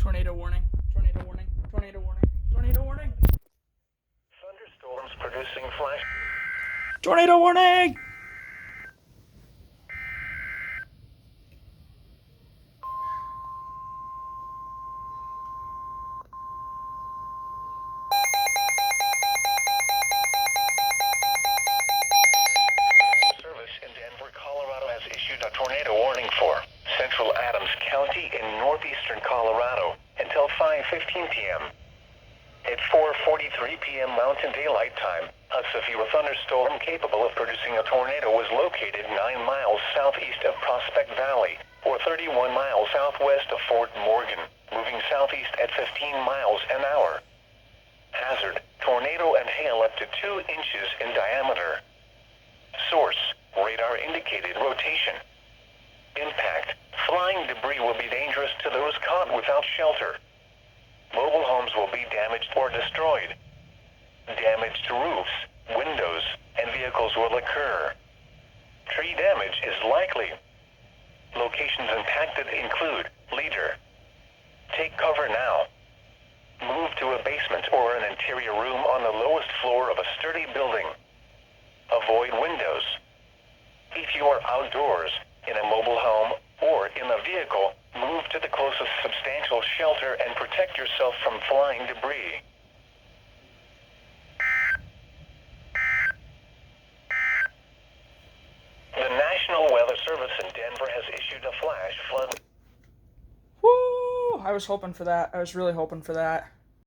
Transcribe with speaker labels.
Speaker 1: Tornado warning. Tornado warning. Tornado warning. Tornado warning.
Speaker 2: Thunderstorms producing flash.
Speaker 1: Tornado warning!
Speaker 2: Service in Denver, Colorado has issued a tornado warning for central Adams County in northeastern Colorado until 5:15 p.m. At 4:43 p.m. Mountain Daylight Time, a severe thunderstorm capable of producing a tornado was located 9 miles southeast of Prospect Valley, or 31 miles southwest of Fort Morgan, moving southeast at 15 miles an hour. Hazard, tornado and hail up to 2 inches in diameter. Source, radar indicated rotation. Impact, flying debris will be dangerous to those caught without shelter. Mobile homes will be damaged or destroyed. Damage to roofs, windows, and vehicles will occur. Tree damage is likely. Locations impacted include Leader. Take cover now. Move to a basement or an interior room on the lowest floor of a sturdy building. Avoid windows. If you are outdoors, in a mobile home, or in a vehicle, move to the closest substantial shelter and protect yourself from flying debris. The National Weather Service in Denver has issued a flash flood.
Speaker 1: Woo! I was hoping for that. I was really hoping for that.